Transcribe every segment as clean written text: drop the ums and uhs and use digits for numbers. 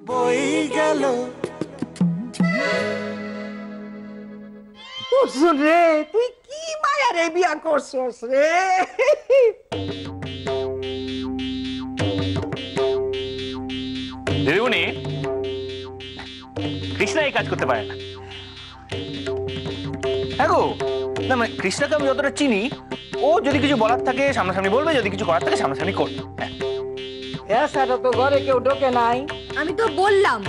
বই গেল রে, তুই কি মায়া রে বিয়া করছস রে? দিদিমণি, কৃষ্ণা এই কাজ করতে পারে না। হ্যাঁ গো, না মানে কৃষ্ণাকে আমি যতটা চিনি, ও যদি কিছু বলার থাকে সামনাসামনি বলবে, যদি কিছু করার থাকে সামনাসামনি করবে। এছাড়া তো ঘরে কেউ ঢোকে নাই। আমি তো বললাম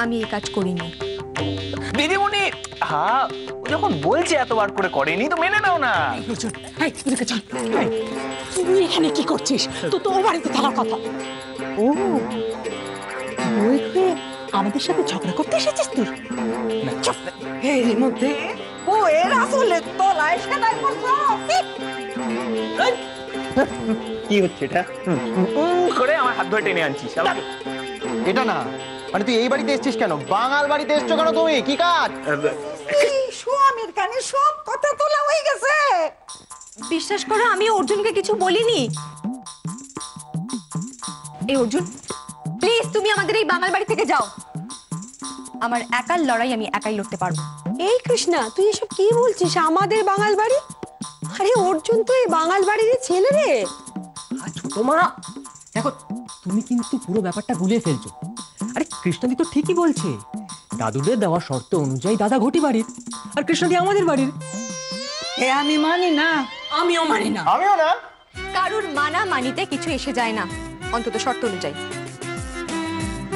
আমি এই কাজ করিনি। দিদিমণি, হ্যাঁ, ও যখন বলছে এতবার করে করেনি তো মেনে নাও না। তুই এখানে কি করছিস? তো তোর বাড়িতে থাকার কথা। ও আমাদের সাথে ঝগড়া করতে এসেছিস তুই? এর মধ্যে ও এর আসলে তলায় সেলাই করছস। কি হচ্ছে এটা? করে আমার হাত ধরে টেনে আনছিস। এটা না, মানে তুই এই বাড়িতে এসেছিস কেন? বাঙাল বাড়িতে এসছো কেন তুমি? কি কাজ? স্বামীর কানে সব কথা তোলা হয়ে গেছে। বিশ্বাস করো, আমি অর্জুনকে কিছু বলিনি। এই অর্জুন, প্লিজ তুমি আমাদের এই বাঙাল বাড়ি থেকে যাও। আমার একার লড়াই আমি একাই লড়তে পারবো। এই কৃষ্ণা, তুই এসব কি বলছিস? আমাদের বাঙাল বাড়ি? আরে অর্জুন তো এই বাঙাল বাড়ির ছেলে রে। ছোট মা, দেখো তুমি কিন্তু পুরো ব্যাপারটা গুলিয়ে ফেলছো। আরে কৃষ্ণাদি তো ঠিকই বলছে, দাদুদের দেওয়া শর্ত অনুযায়ী দাদা ঘটি বাড়ির, আর কৃষ্ণাদি আমাদের বাড়ির। আমি মানি না। আমিও মানি না। আমিও না। কারুর মানা মানিতে কিছু এসে যায় না, অন্তত শর্ত অনুযায়ী।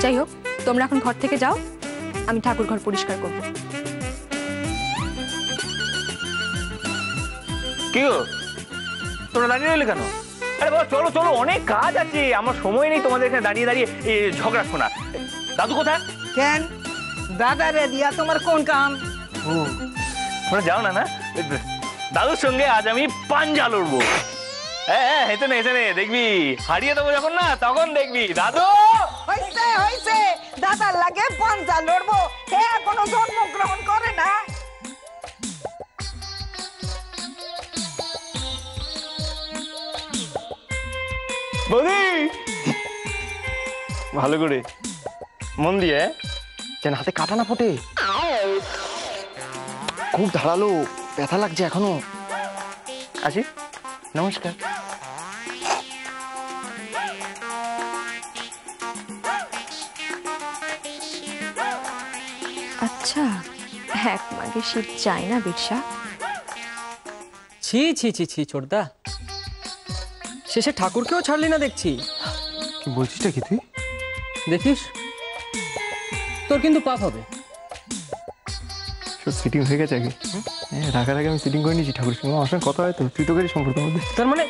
যাই হোক, তোমরা এখন ঘর থেকে যাও, আমি ঠাকুর ঘর পরিষ্কার করব। কি গো, তোমরা দাঁড়িয়ে রইলে কেন? আরে বাবা, চলো চলো, অনেক কাজ আছে, আমার সময় নেই তোমাদের এখানে দাঁড়িয়ে দাঁড়িয়ে ঝগড়া শোনা। দাদু কোথায়? কেন দাদারে দিয়া তোমার কোন কাম? ও, তোমরা যাও না না, দাদুর সঙ্গে আজ আমি পাঞ্জা লড়বো। হ্যাঁ, হেঁটে নে হেঁটে নে, দেখবি হারিয়ে দেবো যখন না, তখন দেখবি। দাদু হইছে হইছে, দাদার লাগে পাঞ্জা লড়বো। হে এখনো জন্মগ্রহণ করে না। বৌদি, ভালো করে মন দিয়ে, যেন হাতে কাটা না ফোটে। খুব ধারালো, ব্যথা লাগছে এখনো। আসি, নমস্কার। আচ্ছা, এক মাগে শীত চাই না বিরসা? ছি ছি ছি ছি ছোটদা, শেষে ঠাকুরকেও ছাড়লি না দেখছি। কি বলছিসটা কি তুই? দেখিস তোর কিন্তু পাপ হবে। সিটিং হয়ে গেছে আগে? হ্যাঁ, ঢাকার আগে আমি সিটিং করে নিয়েছি ঠাকুরের সঙ্গে। আমার সঙ্গে কথা হয় তো, তুই তো করিস সম্পর্কের মধ্যে। তার মানে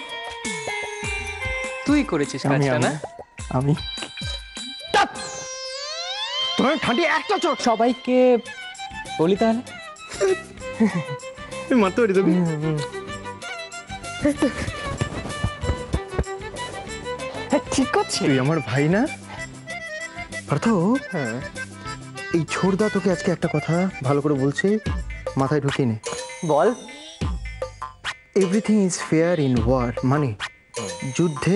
তুই করেছিস কাজটা না? আমি তোমার ঠান্ডি একটা চোখ। সবাইকে বলি তাহলে। মারতে পারি তোকে? ঠিক করছি। তুই আমার ভাই না? পার্থ, হ্যাঁ, এই ছোড়দা তোকে আজকে একটা কথা ভালো করে বলছে, মাথায় ঢুকিয়ে নে। বল। Everything is fair in war, মানে যুদ্ধে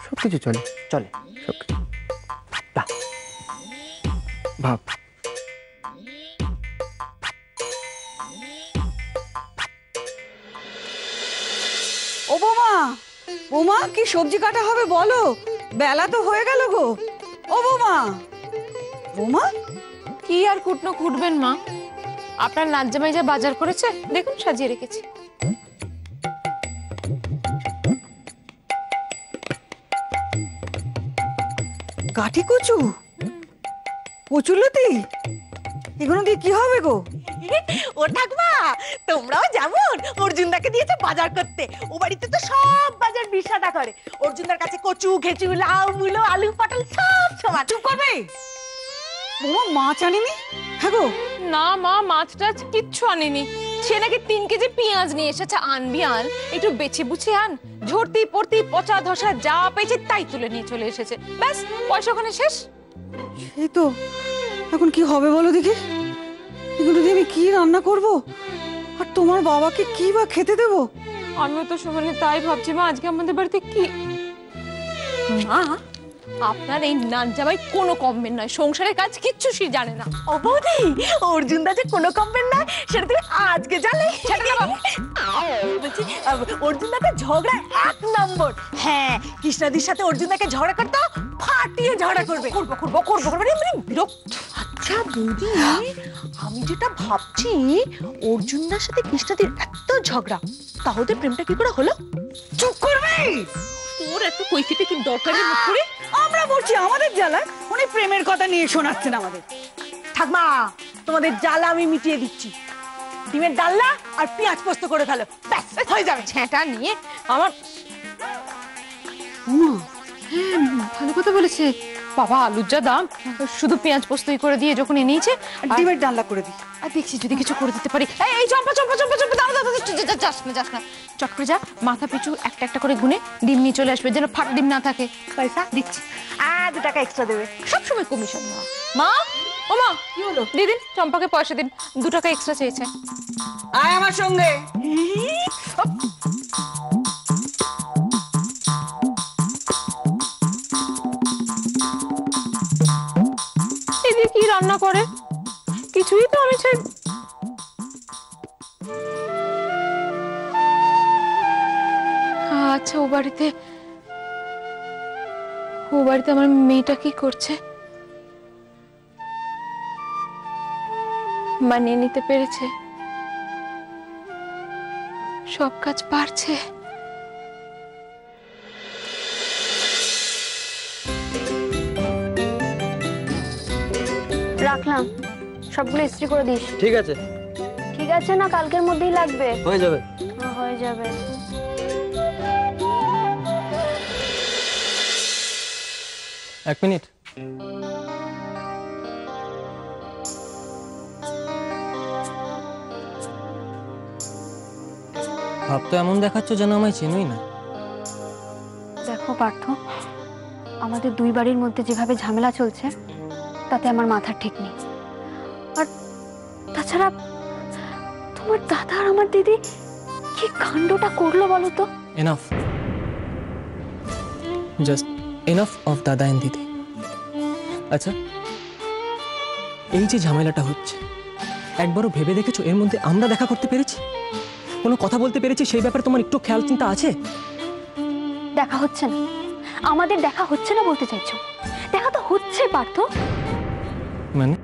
সবকিছু চলে। চলে সবকিছু। ভাব। ও বোমা, বোমা কি সবজি কাটা হবে বলো? বেলা তো হয়ে গেল গো। ও বোমা, বোমা কি আর কুটনো কুটবেন মা? আপনার নাজ্জামাই যা বাজার করেছে দেখুন, সাজিয়ে রেখেছি। কাঠি কচু, কচুলতি, এগুলো দিয়ে কি হবে গো? ও ঠাকুমা, তোমরাও যেমন অর্জুনদাকে দিয়েছে বাজার করতে। ও বাড়িতে তো সব বাজার বিশাটা করে। অর্জুনদার কাছে কচু, ঘেঁচু, লাউ, মূলো, আলু, পটল সব সমান। চুপ করবে। বোমা মাছ আনিনি? হ্যাঁ গো। না মা, মাছ টাছ কিচ্ছু আনেনি। সে নাকি 3 কেজি পেঁয়াজ নিয়ে এসেছে। আনবি আন, একটু বেছে বুঝে আন। ঝরতি পড়তি পচা ধসা যা পেয়েছে তাই তুলে নিয়ে চলে এসেছে। ব্যাস, পয়সা ওখানে শেষ। এই তো, এখন কি হবে বলো দেখি? এগুলো দিয়ে আমি কি রান্না করব, আর তোমার বাবাকে কি বা খেতে দেবো? আমিও তো সমানে তাই ভাবছি মা, আজকে আমাদের বাড়িতে কি। মা, আপনার এই নাচ জামাই কোনো কমবেন নয়, সংসারের কাজ কিচ্ছু সে জানে না। ও বৌদি, অর্জুন দা যে কোনো কমবেন না সেটা তুমি আজকে জানলে? বলছি অর্জুন দাকে ঝগড়া 1 নম্বর। হ্যাঁ, কৃষ্ণাদির সাথে অর্জুন দাকে ঝগড়া করতে ফাটিয়ে ঝগড়া করবে। করবো মানে বিরক্ত। আচ্ছা বৌদি, আমি যেটা ভাবছি, অর্জুন দার সাথে কৃষ্ণাদির এত ঝগড়া, তাহলে প্রেমটা কি করে হলো? চুপ করবি? তোর এত কৈফিতে কি দরকার নেই মুখ করে? আমরা বলছি আমাদের জ্বালায়, উনি প্রেমের কথা নিয়ে শোনাচ্ছেন আমাদের। ঠাকমা, তোমাদের জ্বালা আমি মিটিয়ে দিচ্ছি। ডিমের ডালনা আর পেঁয়াজ পোস্ত করে ফেলো, ব্যাস হয়ে যাবে। ছেঁটা নিয়ে আমার ভালো কথা বলেছে বাবা। আলুর যা দাম, শুধু পেঁয়াজ পোস্তই করে দিয়ে যখন এনেছে, ডিমের ডালনা করে দিই। আর দেখছি যদি কিছু করে দিতে পারি। এই চম্পা চম্পা চম্পা চম্পা, দাঁড়া দাঁড়া, যাস না, চট করে যা, মাথা পিছু একটা একটা করে গুনে ডিম নিয়ে চলে আসবে, যেন ফাটা ডিম না থাকে। পয়সা দিচ্ছি, 2 টাকা এক্সট্রা দেবে। সবসময় কমিশন নেওয়া। মা, ও মা, কি হলো? দিদিন চম্পাকে পয়সা দিন, 2 টাকা এক্সট্রা চেয়েছে। আয় আমার সঙ্গে। এদিকে কি রান্না করে কিছুই তো আমি চাই। আচ্ছা, ও বাড়িতে আমার মেয়েটা কি করছে? মানিয়ে নিতে পেরেছে, সব কাজ পারছে। রাখলাম, সবগুলো ইস্ত্রি করে দিস। ঠিক আছে। ঠিক আছে না, কালকের মধ্যেই লাগবে? হয়ে যাবে। হয়ে যাবে। এক মিনিট। ভাব তো এমন দেখাচ্ছ যেন আমায় চেনোই না। দেখো পার্থ, আমাদের 2 বাড়ির মধ্যে যেভাবে ঝামেলা চলছে, তাতে আমার মাথার ঠিক নেই। আর তাছাড়া তোমার দাদা আর আমার দিদি কি কাণ্ডটা করলো বলো তো? এনাফ, জাস্ট এনাফ অফ দাদা এন্ড দিদি। আচ্ছা, এই যে ঝামেলাটা হচ্ছে, একবারও ভেবে দেখেছো এর মধ্যে আমরা দেখা করতে পেরেছি, কোনো কথা বলতে পেরেছি? সেই ব্যাপারে তোমার একটু খেয়াল চিন্তা আছে? দেখা হচ্ছে না, আমাদের দেখা হচ্ছে না বলতে চাইছো? দেখা তো হচ্ছে পার্থ। মানে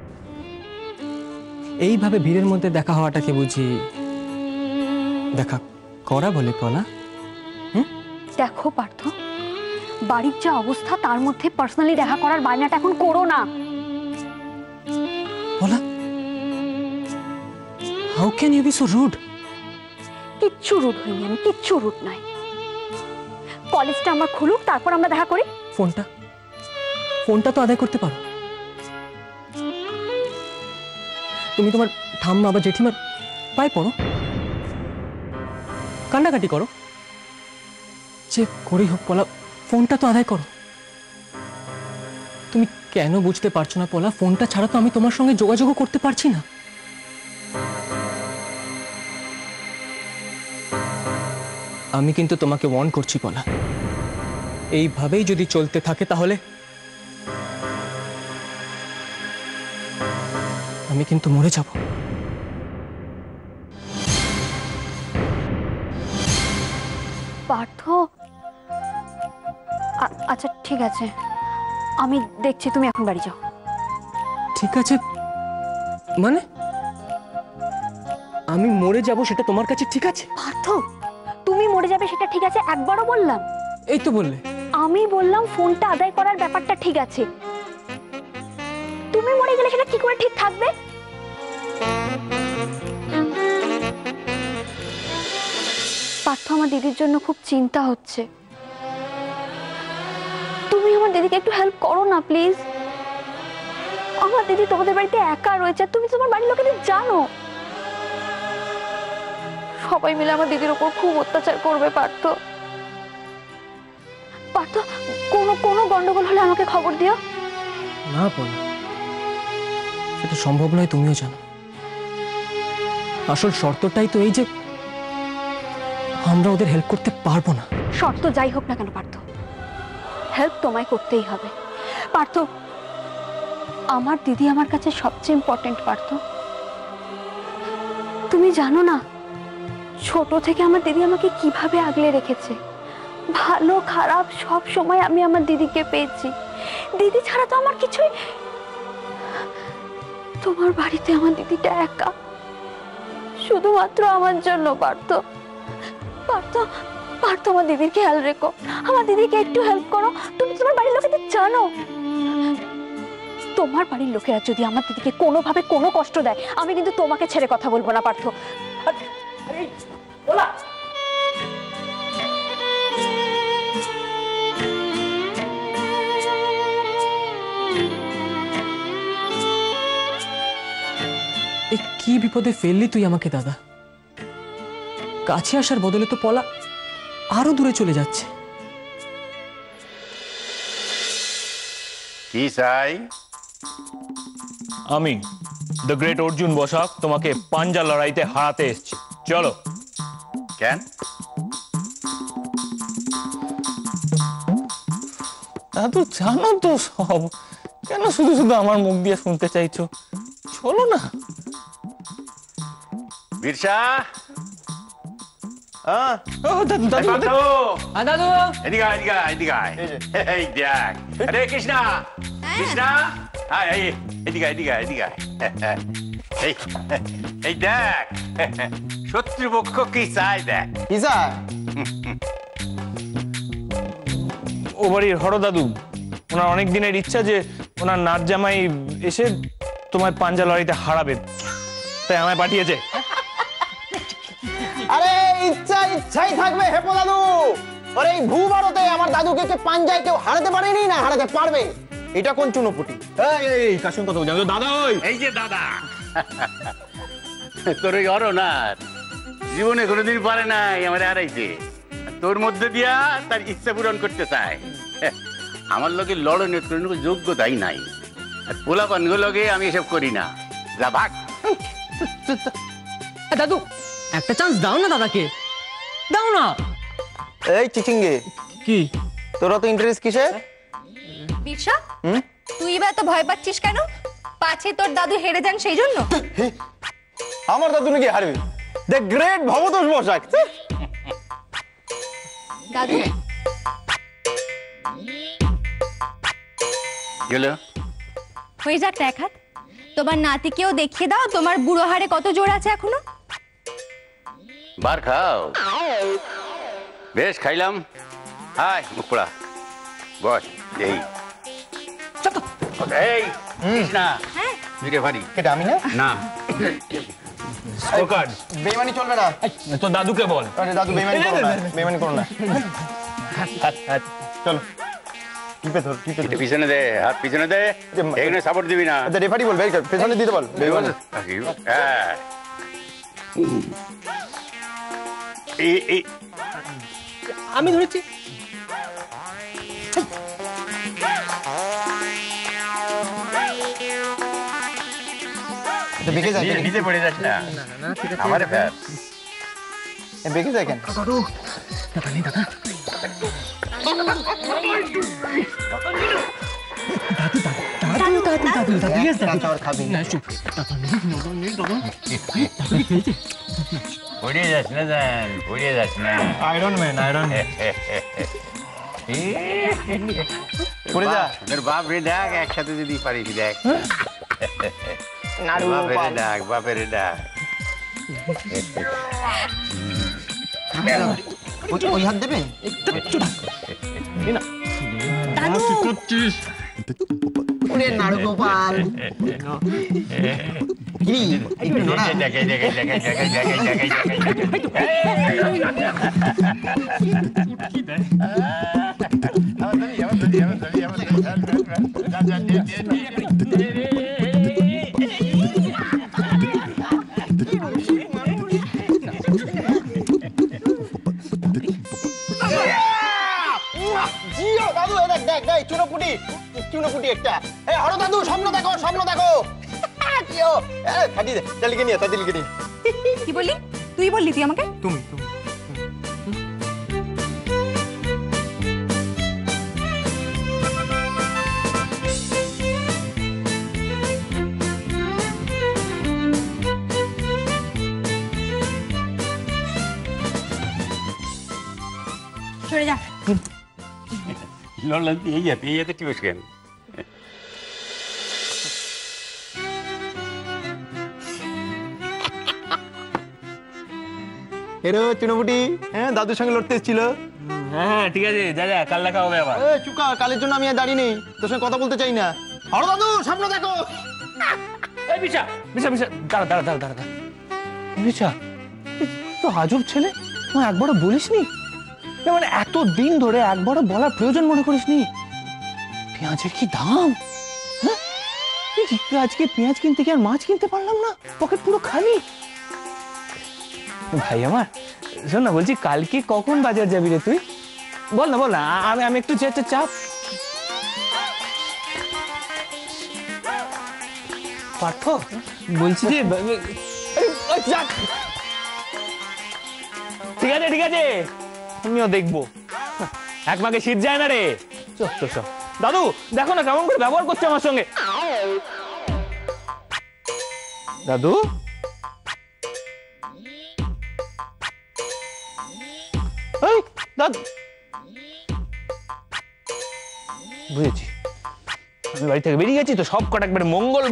এইভাবে ভিড়ের মধ্যে দেখা হওয়াটাকে বুঝি দেখা করা বলে পলা? দেখো পার্থ, বাড়ির যা অবস্থা, তার মধ্যে পার্সোনালি দেখা করার বায়নাটা এখন করো না। Paula, how can you be so rude? কিচ্ছু রুড হয়নি আমি, কিচ্ছু রুড নাই। কলেজটা আমার খুলুক, তারপর আমরা দেখা করি। ফোনটা তো আদায় করতে পারো। তুমি তোমার ঠাম্মা বা জেঠিমার পায়ে পড়ো, কান্নাকাটি করো, যে করেই হোক পলা, ফোনটা তো আদায় করো। তুমি কেন বুঝতে পারছো না পলা? ফোনটা ছাড়া তো আমি তোমার সঙ্গে যোগাযোগও করতে পারছি না। আমি কিন্তু তোমাকে ওয়ার্ন করছি পলা, এইভাবেই যদি চলতে থাকে তাহলে আমি কিন্তু মরে যাব। পার্থ, আচ্ছা ঠিক আছে, আমি দেখছি, তুমি এখন বাড়ি যাও। ঠিক আছে মানে আমি মরে যাব সেটা তোমার কাছে ঠিক আছে? পার্থ, তুমি মরে যাবে সেটা ঠিক আছে একবারও বললাম? এই তো বললে। আমি বললাম ফোনটা আদায় করার ব্যাপারটা ঠিক আছে, তুমি মরে গেলে সেটা কি করে ঠিক থাকবে? পার্থ, আমার দিদির জন্য খুব চিন্তা হচ্ছে, তুমি আমার দিদিকে একটু হেল্প করো না প্লিজ। আমার দিদি তোমাদের বাড়িতে একা রয়েছে, তুমি তোমার বাড়ির লোকেদের জানো, সবাই মিলে আমার দিদির উপর খুব অত্যাচার করবে। পার্থ, পার্থ, কোনো গন্ডগোল হলে আমাকে খবর দিও। না বল, সেটা সম্ভব নয়, তুমিও জানো। আসল শর্তটাই তো এই যে আমরা ওদের হেল্প করতে পারবো না। শর্ত যাই হোক না কেন পার্থ, হেল্প তোমায় করতেই হবে পার্থ। আমার দিদি আমার কাছে সবচেয়ে ইম্পর্টেন্ট পার্থ। তুমি জানো না ছোট থেকে আমার দিদি আমাকে কিভাবে আগলে রেখেছে। ভালো খারাপ সব সময় আমি আমার দিদিকে পেয়েছি। দিদি ছাড়া তো আমার কিছুই। তোমার বাড়িতে আমার দিদিটা একা, শুধুমাত্র আমার জন্য। পার্থ পার্থ পার্থ আমার দিদির খেয়াল রেখো, আমার দিদিকে একটু হেল্প করো। তুমি তোমার বাড়ির লোকেদের জানো, তোমার বাড়ির লোকেরা যদি আমার দিদিকে কোনোভাবে কোনো কষ্ট দেয় আমি কিন্তু তোমাকে ছেড়ে কথা বলবো না পার্থ। কি বিপদে ফেললি তুই আমাকে দাদা? কাছে আসার বদলে তো পলা আরো দূরে চলে যাচ্ছে। কি চাই? আমি দ্য গ্রেট অর্জুন বসাক তোমাকে পাঞ্জা লড়াইতে হারাতে এসেছি। চলো। কেন? দাদু জানো তো সব, কেন শুধু শুধু আমার মুখ দিয়ে শুনতে চাইছো? চলো না। বিরসা, দাদু দাদু এদিকে আয়, এদিকে আয়, এদিকে আয়। এই দেখ, আরে কৃষ্ণা, কৃষ্ণা, আয়, এই, এদিকে আয়, এদিকে আয়, এদিকে আয়। এই, এই দেখ, শত্রুপক্ষ কি চায় দেখ। ও বাড়ির হর দাদু, ওনার অনেক দিনের ইচ্ছা যে ওনার নাচ জামাই এসে তোমার পাঞ্জা লড়াইতে হারাবে, তাই আমায় পাঠিয়েছে। আরে ইচ্ছাই থাকবে হেপো দাদু। আর এই ভূভারতে আমার দাদুকে পাঞ্জায় কেউ হারাতে পারেনি, না হারাতে পারবে। এটা কোন চুনোপুটি? এই কাশুন কথা বলছি দাদা। ওই এই যে দাদা, তোর ওই অরনাথ জীবনে কোনোদিন পারে নাই আমার হারাইতে। তোর মধ্যে দিয়া তার ইচ্ছা পূরণ করতে চায়। আমার লোকে লড়নের কোনো যোগ্যতাই নাই। আর পোলাপানগুলো লগে আমি এসব করি না। যা ভাগ। দাদু একটা চান্স দাও না দাদাকে, দাও না। এই চিচিঙ্গে, কি তোরা তো ইন্টারেস্ট কিসে? বিরসা, তুই এবার তো ভয় পাচ্ছিস কেন? পাছে তোর দাদু হেরে যান সেই জন্য? আমার দাদু নাকি হারবে? The great Bhabatosh Basak. দাদু গেল হয়ে যাক এক হাত। তোমার নাতিকেও দেখিয়ে দাও তোমার বুড়ো হাড়ে কত জোর আছে এখনো। বার খাও। বেশ খাইলাম। হাই মুকুড়া বস। এই এই কৃষ্ণা, দুইটা ভারী। এটা আমি না? না, বেইমানি চলবে না। তো দাদুকে বল। আরে দাদু বেইমানি করো না, বেইমানি করো না। চলো টিপে ধর, টিপে ধর। পিছনে দে, হাত পিছনে দে। এখানে সাপোর্ট দিবি না। রেফারি বল, বের কর, পেছনে দিতে বল। হ্যাঁ, আমি ধরেছি। বেঁকে যায়, নিচে পড়ে যাস না। আমারে ফের বেঁকে যায় কেন? পড়ে যাস না, জান পড়ে যাস না। Iron man, iron man. পড়ে যা। তোর বাপ রে ডাক, একসাথে যদি পারিস দেখ। বাপেরে ডাক, বাপেরে ডাক। ওই হাত দেবে? ওরে নাড়ু গোপাল। কি একটু নড়া। দাদু দেখ দেখ দেখ, চুনোপুটি, চুনোপুটি একটা। এই হরো দাদু, স্বপ্ন দেখো, স্বপ্ন দেখো। দে, তালিকে নিয়ে, তালিকে নিয়ে। কি বললি? তুই বললি তুই আমাকে? তুমি লড়লাম এই যাতে টিপস কেন? এরো চুনোপুটি, হ্যাঁ দাদুর সঙ্গে লড়তে এসেছিল। হ্যাঁ ঠিক আছে, যা যা, কাল দেখা হবে আবার। চুকা, কালের জন্য আমি আর দাঁড়িয়ে নেই, তোর সঙ্গে কথা বলতে চাই না। আরো দাদু সামনে দেখো। এই বিশা বিশা বিশা, দাঁড়া দাঁড়া দাঁড়া দাঁড়া। বিশা তো আজব ছেলে, তুই একবারও বলিসনি? মানে এত দিন ধরে একবারও বলার প্রয়োজন মনে করিসনি? পেঁয়াজের কি দাম, হ্যাঁ? আজকে পেঁয়াজ কিনতে কি আর মাছ কিনতে পারলাম না, পকেট পুরো খালি। ভাই আমার শোন না, বলছি কালকে কখন বাজার যাবি রে তুই? বল না বল না, আমি একটু চাপ। পার্থ বলছি যে ঠিক আছে আমিও দেখবো, এক মাকে শীত যায় না রে। চল দাদু, দেখো না কেমন করে ব্যবহার করছে আমার সঙ্গে। দাদু দাদু, বুঝেছি, আমি বাড়ি থেকে বেরিয়ে গেছি তো সব কটা একবারে মঙ্গল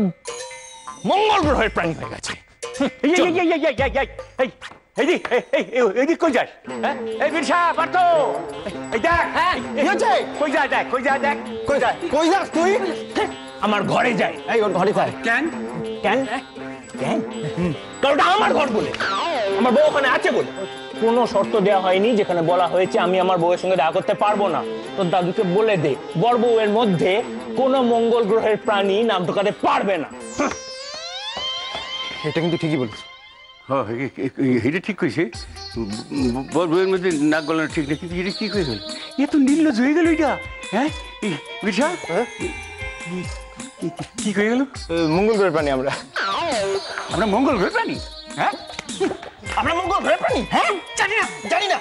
গ্রহের প্রাণী হয়ে গেছে। কই যাস? এই বিরসা, পার্থ, এই দেখ কই যায়, দেখ কই যায়, দেখ কই যাস তুই? আমার ঘরে যায়। এই ওর ঘরে যায় কেন? কারণ ওটা আমার ঘর বলে, আমার বউ ওখানে আছে বলে। কোনো শর্ত দেওয়া হয়নি যেখানে বলা হয়েছে আমি আমার বউয়ের সঙ্গে দেখা করতে পারবো না। তোর দাদুকে বলে দে বড় বউয়ের মধ্যে কোনো মঙ্গল গ্রহের প্রাণী নাম ঢোকাতে পারবে না। এটা কিন্তু ঠিকই বলিস। হ্যাঁ এটা ঠিক কইছে, বউয়ের মধ্যে নাক গলানো ঠিক নেই, কিন্তু এটা ঠিক হয়ে গেল। এ তো নির্লজ হয়ে গেল এটা। হ্যাঁ বিশা, কি হয়ে গেল? মঙ্গল গ্রহের প্রাণী আমরা মঙ্গল গ্রহের প্রাণী? হ্যাঁ আমরা মঙ্গল গ্রহের প্রাণী? হ্যাঁ জানি না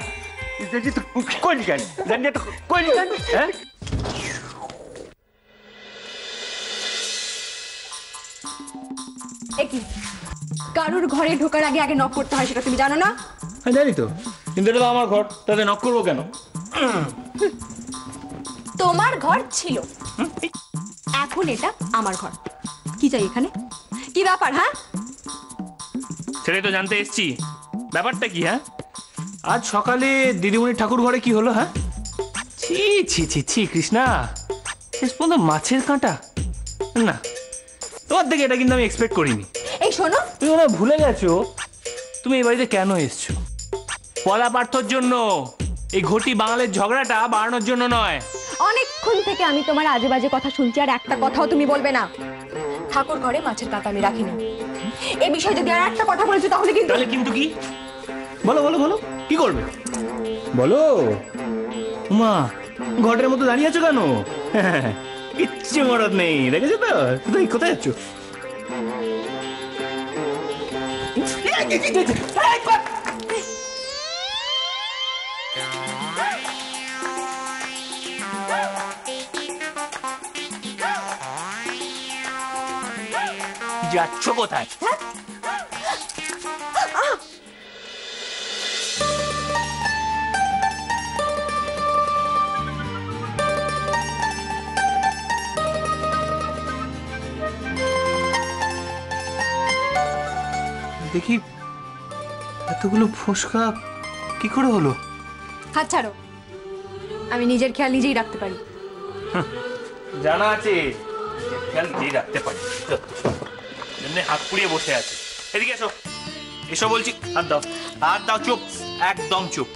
কইলি কেন? জানি না তো কইলি কেন? হ্যাঁ কি কারুর ঘরে ঢোকার আগে আগে নক করতে হয়, সেটা তুমি জানো না? জানি তো, কিন্তু এটা তো আমার ঘর, তাতে নক করবো কেন? তোমার ঘর ছিল, এখন এটা আমার ঘর। কি চাই এখানে? কি ব্যাপার? হ্যাঁ সেটাই তো জানতে এসছি, ব্যাপারটা কি? হ্যাঁ আজ সকালে দিদিমণির ঠাকুর ঘরে কি হলো? হ্যাঁ ছি ছি ছি ছি কৃষ্ণা, শেষ পর্যন্ত মাছের কাঁটা। না, তোমার থেকে এটা কিন্তু আমি এক্সপেক্ট করিনি। এই শোনো, তুমি ওরা ভুলে গেছো তুমি এই বাড়িতে কেন এসছো। পলা পার্থর জন্য, এই ঘটি বাঙালির ঝগড়াটা বাড়ানোর জন্য নয়। অনেকক্ষণ থেকে আমি তোমার আজে বাজে কথা শুনছি, আর একটা কথাও তুমি বলবে না। ঠাকুর ঘরে মাছের কাঁটা আমি রাখিনি। এই বিষয়ে যদি আর একটা কথা বলেছো তাহলে কিন্তু। তাহলে কিন্তু কি? বলো বলো বলো, কি করবে বলো। মা ঘটের মতো দাঁড়িয়ে আছো কেন? কিচ্ছু মরদ নেই, দেখেছো তো? তুই কোথায় যাচ্ছ? যাচ্ছ কোথায়? দেখি এতগুলো ফোসকা কি করে হলো? হাত ছাড়ো, আমি নিজের খেয়াল নিজেই রাখতে পারি। জানা আছে খেয়াল নিজেই রাখতে পারি, এমনি হাত পুড়িয়ে বসে আছে। এদিকে এসো, এসো বলছি। হাত দাও, হাত দাও। চুপ, একদম চুপ।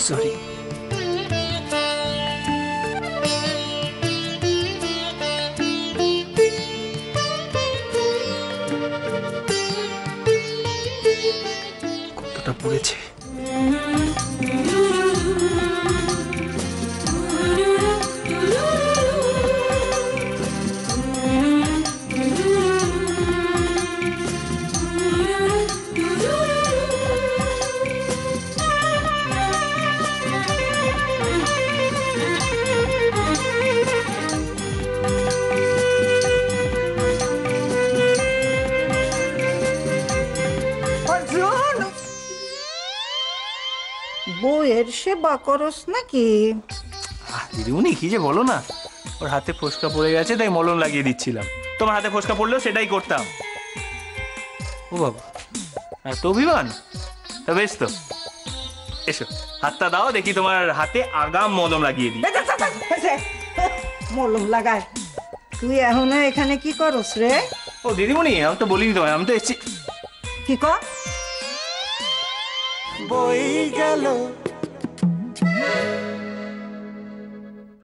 সরি। কতটা পড়েছে? বউয়ের সেবা করস নাকি? দিদিমণি কি যে বলো না, ওর হাতে ফোসকা পড়ে গেছে তাই মলম লাগিয়ে দিচ্ছিলাম। তোমার হাতে ফোসকা পড়লেও সেটাই করতাম। ও বাবা, এত অভিমান? তা বেশ তো, এসো হাতটা দাও দেখি তোমার হাতে আগাম মলম লাগিয়ে দিই। মলম লাগায়? তুই এখনো এখানে কি করস রে? ও দিদিমণি, আমি তো বলিনি তোমায়, আমি তো এসেছি। কি কর? বই গেল